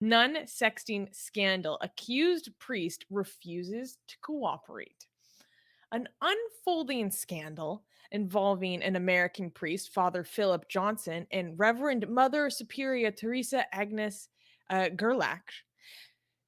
Nun-sexting scandal. Accused priest refuses to cooperate. An unfolding scandal involving an American priest, Father Phillip Johnson, and Reverend Mother Superior Teresa Agnes Gerlach,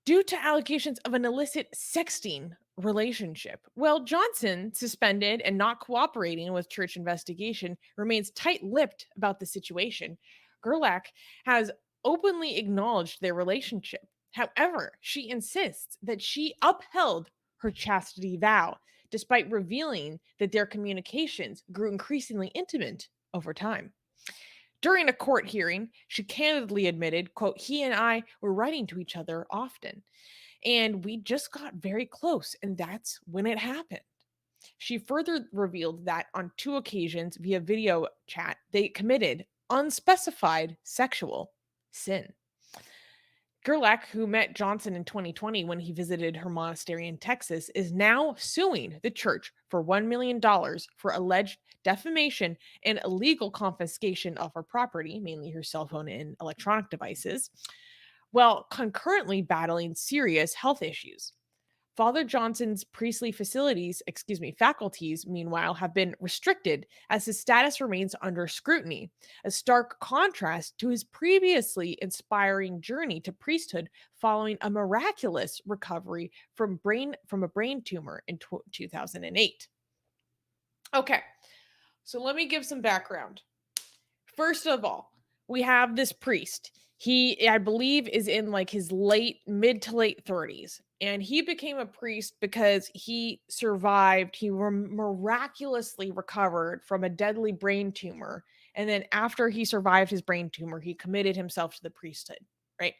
due to allegations of an illicit sexting relationship. Well, Johnson, suspended and not cooperating with church investigation, remains tight lipped about the situation. Gerlach has openly acknowledged their relationship. However, she insists that she upheld her chastity vow, despite revealing that their communications grew increasingly intimate over time. During a court hearing, she candidly admitted, quote, he and I were writing to each other often, and we just got very close, and that's when it happened. She further revealed that on two occasions via video chat, they committed unspecified sexual sin. Gerlach, who met Johnson in 2020 when he visited her monastery in Texas, is now suing the church for $1 million for alleged defamation and illegal confiscation of her property, mainly her cell phone and electronic devices, while concurrently battling serious health issues. Father Johnson's priestly faculties, meanwhile, have been restricted as his status remains under scrutiny, a stark contrast to his previously inspiring journey to priesthood following a miraculous recovery from a brain tumor in 2008. Okay, so let me give some background. First of all, we have this priest. He, I believe, is in like his mid to late 30s. And he became a priest because he survived, miraculously recovered from a deadly brain tumor. And then after he survived his brain tumor, he committed himself to the priesthood, right?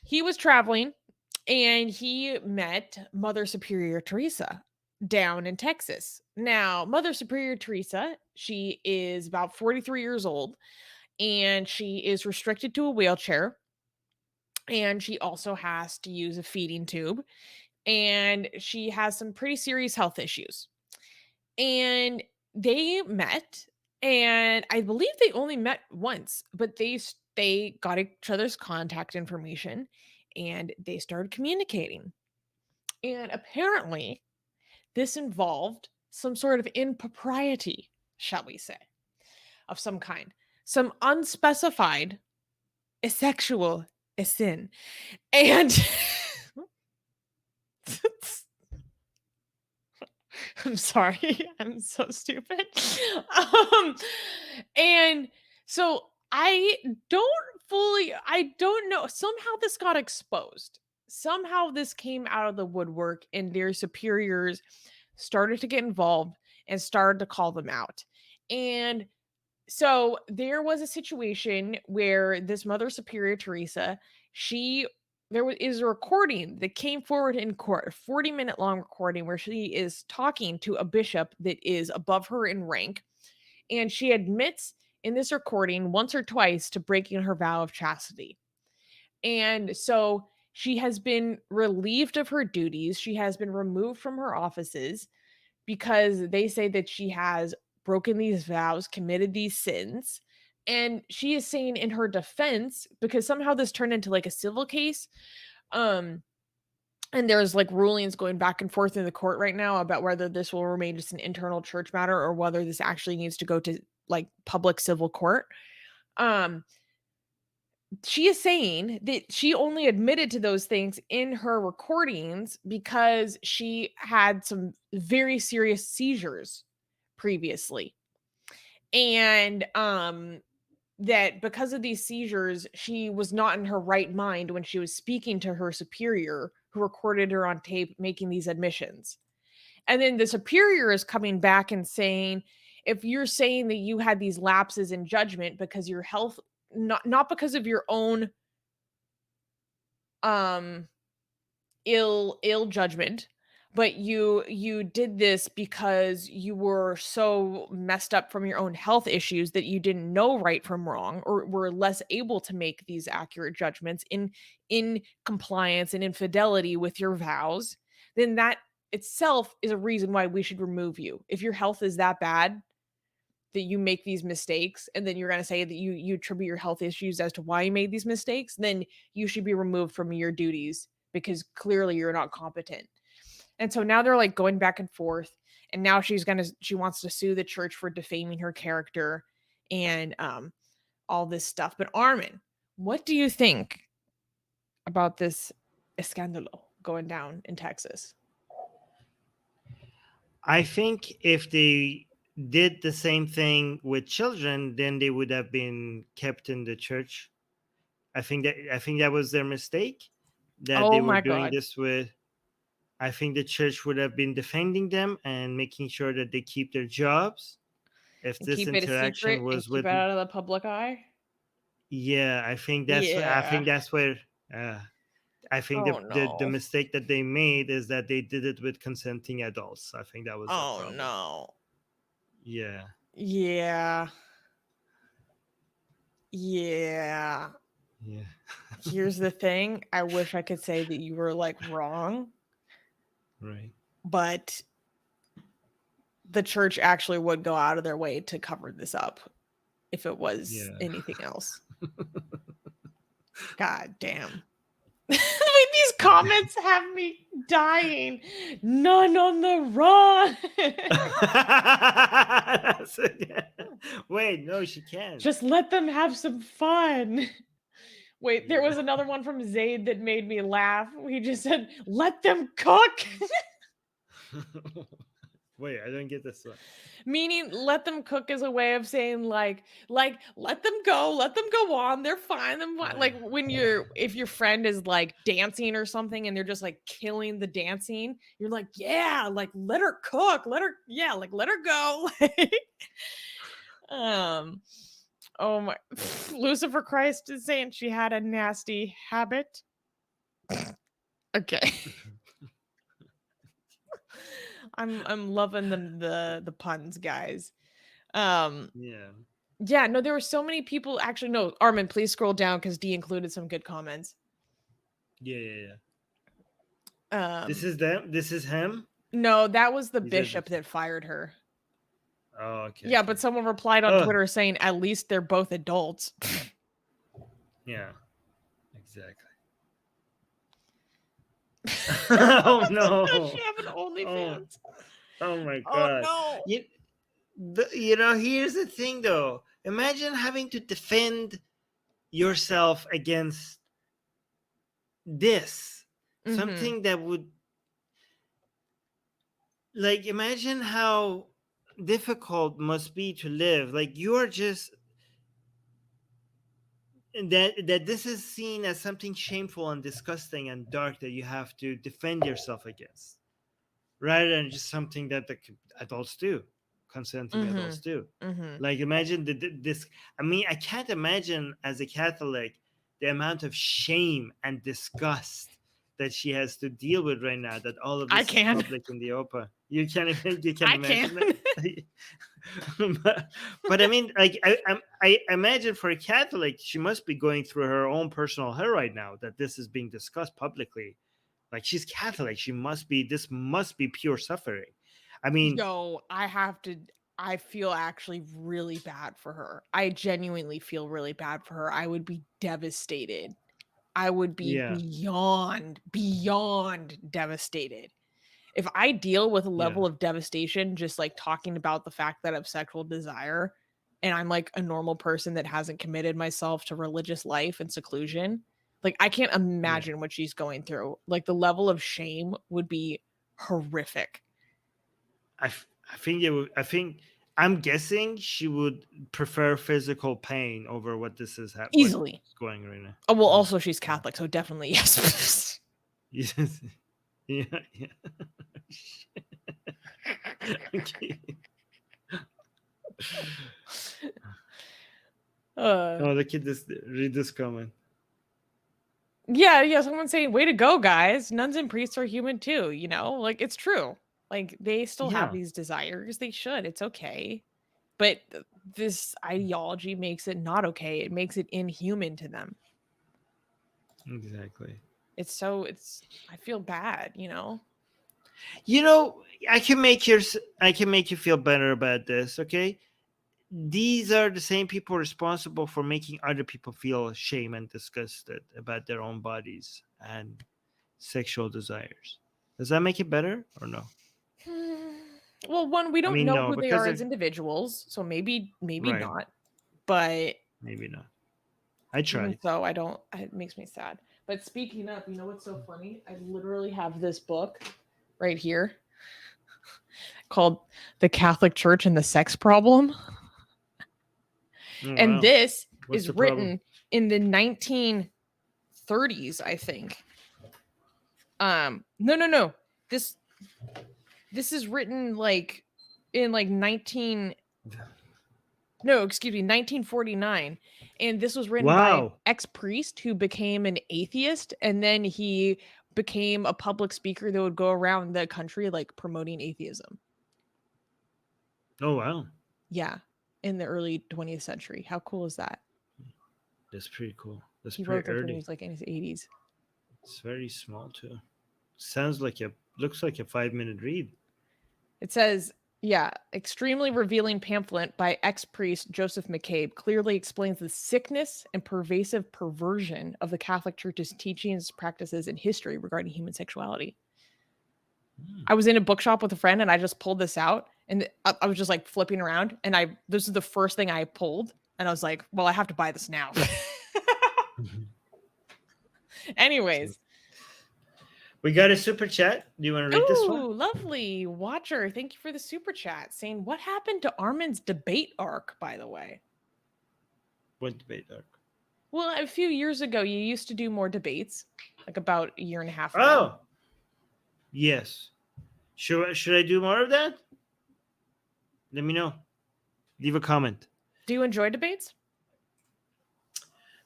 He was traveling and he met Mother Superior Teresa down in Texas. Now, Mother Superior Teresa, she is about 43 years old and she is restricted to a wheelchair and she also has to use a feeding tube and she has some pretty serious health issues. And they met and I believe they only met once, but they got each other's contact information and they started communicating. And apparently, this involved some sort of impropriety, shall we say, of some kind, some unspecified sexual sin. And I'm sorry, I'm so stupid. Um, and so I don't know. Somehow this got exposed. Somehow this came out of the woodwork, and their superiors started to get involved and started to call them out. And so there was a situation where this Mother Superior Teresa, she is a recording that came forward in court, a 40-minute long recording where she is talking to a bishop that is above her in rank. And she admits in this recording once or twice to breaking her vow of chastity. And so she has been relieved of her duties. She has been removed from her offices because they say that she has broken these vows, committed these sins. And she is saying in her defense, because somehow this turned into like a civil case, um, and there's like rulings going back and forth in the court right now about whether this will remain just an internal church matter or whether this actually needs to go to like public civil court. Um, she is saying that she only admitted to those things in her recordings because she had some very serious seizures previously. And that because of these seizures, she was not in her right mind when she was speaking to her superior who recorded her on tape making these admissions. And then the superior is coming back and saying, if you're saying that you had these lapses in judgment because your health, not because of your own um ill judgment, but you did this because you were so messed up from your own health issues that you didn't know right from wrong or were less able to make these accurate judgments in compliance and infidelity with your vows, then that itself is a reason why we should remove you. If your health is that bad, that you make these mistakes, and then you're going to say that you attribute your health issues as to why you made these mistakes, then you should be removed from your duties because clearly you're not competent. And so now they're like going back and forth, and now she wants to sue the church for defaming her character and all this stuff. But Armin, what do you think about this escándalo going down in Texas? I think if they did the same thing with children, then they would have been kept in the church. I think that was their mistake, that they Oh were my doing god. this with. I think the church would have been defending them and making sure that they keep their jobs if And this keep it a interaction secret and was keep with. it out of the public eye? Yeah, I Yeah. think that's where. Uh, I think Oh the no. mistake that they made is that they did it with consenting adults. I think that was their Oh problem. no. Yeah. Yeah. Yeah. Yeah. Here's the thing. I wish I could say that you were like wrong, Right. but the church actually would go out of their way to cover this up if it was Yeah. anything else. God damn. These comments have me dying. None on the run. Wait, no, she can't. Just let them have some fun. Wait, there Yeah. was another one from Zaid that made me laugh. He just said, let them cook. Wait, I don't get this one. Meaning let them cook is a way of saying like let them go on, they're fine. Like when if your friend is like dancing or something and they're just like killing the dancing, you're like, yeah, like let her cook, let her go. um oh my Lucifer Christ is saying she had a nasty habit. Okay. I'm loving the puns, guys. Yeah. Yeah, no, there were so many people. Actually, no, Armin, please scroll down because D included some good comments. Yeah, yeah, yeah. This Um, is them. This is him. no, that was the He said bishop this. that fired her. Oh, okay, Yeah, okay. but someone replied on Oh, Twitter saying at least they're both adults. yeah, exactly. Oh Does she no! have an Oh, OnlyFans? oh my Oh God! no. You, here's the thing, though. Imagine having to defend yourself against this, Mm-hmm. something that would, like, imagine how difficult must be to live. Like, you're just that this is seen as something shameful and disgusting and dark that you have to defend yourself against, rather than just something that the adults do, consenting adults do. Mm-hmm. Mm-hmm. Like, imagine this. I mean, I can't imagine as a Catholic the amount of shame and disgust that she has to deal with right now. That all of I this is can. public in the open. You can you can I can. imagine that. but I mean, like, I imagine for a Catholic, she must be going through her own personal hell right now. That this is being discussed publicly. Like, she's Catholic, she must be. This must be pure suffering. I mean, Yo, I feel actually really bad for her. I genuinely feel really bad for her. I would be devastated. I would be yeah, beyond devastated. If I deal with a yeah, level of devastation just like talking about the fact that I have sexual desire and I'm like a normal person that hasn't committed myself to religious life and seclusion, like I can't yeah. imagine what she's going through. Like the level of shame would be horrific. I think it would. I think I'm guessing she would prefer physical pain over what this is. What's Easily. going right now? Oh, well, Yeah, also she's Catholic, so definitely yes. yes, yeah, yeah. Okay. uh, Oh, look at this. Read this comment. yeah, someone's saying, way to go, guys. Nuns and priests are human too, like it's true. Like they still have Yeah, these desires. They should. It's okay. But this ideology makes it not okay. It makes it inhuman to them. exactly. I feel bad. You know, I can make you feel better about this. Okay, these are the same people responsible for making other people feel shame and disgusted about their own bodies and sexual desires. Does that make it better or no? Well, one, we I don't mean, know no, who they because are as they're individuals, so maybe right. not. But Maybe not. I even tried. so, I don't. It makes me sad. But speaking of, you know what's so funny? I literally have this book right here called "The Catholic Church and the Sex Problem," Oh, and wow. this What's is the problem? written in the 1930s, I think. No. This this is written like in like 1949. And this was written by an Wow. ex-priest who became an atheist, and then he became a public speaker that would go around the country like promoting atheism. Oh, wow. Yeah, in the early 20th century. How cool is that? That's pretty cool. That's He pretty wrote this when he early. was like in his 80s. It's very small too. Sounds like looks like a 5-minute read. It says, yeah, extremely revealing pamphlet by ex-priest Joseph McCabe clearly explains the sickness and pervasive perversion of the Catholic Church's teachings, practices, and history regarding human sexuality. I was in a bookshop with a friend and I just pulled this out and I was just like flipping around and this is the first thing I pulled and I was like, well, I have to buy this now. So, Anyways. we got a super chat. Do you want to read this one? Ooh, lovely. Watcher, thank you for the super chat saying, what happened to Armin's debate arc, by the way? What debate arc? Well, a few years ago, you used to do more debates, like about a year and a half ago. Oh, yes. Should I do more of that? Let me know. Leave a comment. Do you enjoy debates?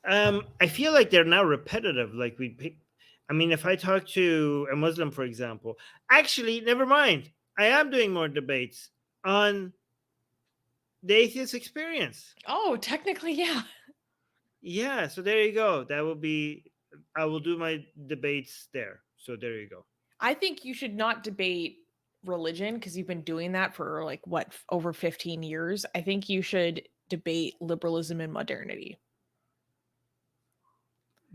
I feel like they're now repetitive. Like I mean, if I talk to a Muslim, for example, actually, never mind. I am doing more debates on the atheist experience. Oh, technically, yeah. Yeah, so there you go. That will be. I will do my debates there. So there you go. I think you should not debate religion because you've been doing that for like what, over 15 years. I think you should debate liberalism and modernity.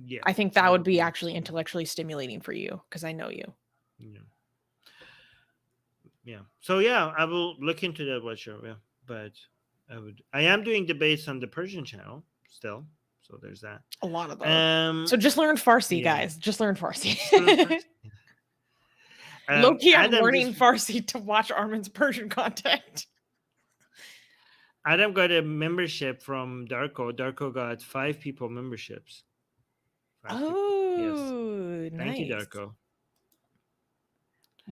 Yeah, I think that would be be actually intellectually stimulating for you because I know you. yeah. Yeah. So yeah, I will look into that watcher. Yeah, but I am doing debates on the Persian channel still. So there's that. A lot of those. So just learn Farsi, Yeah. guys. Just learn Farsi. Just learn first. Low-key, I'm Adam learning just Farsi to watch Armin's Persian content. Adam got a membership from Darko. Darko got 5 people memberships. 5 people. Yes. Oh, Thank you, nice. Darko.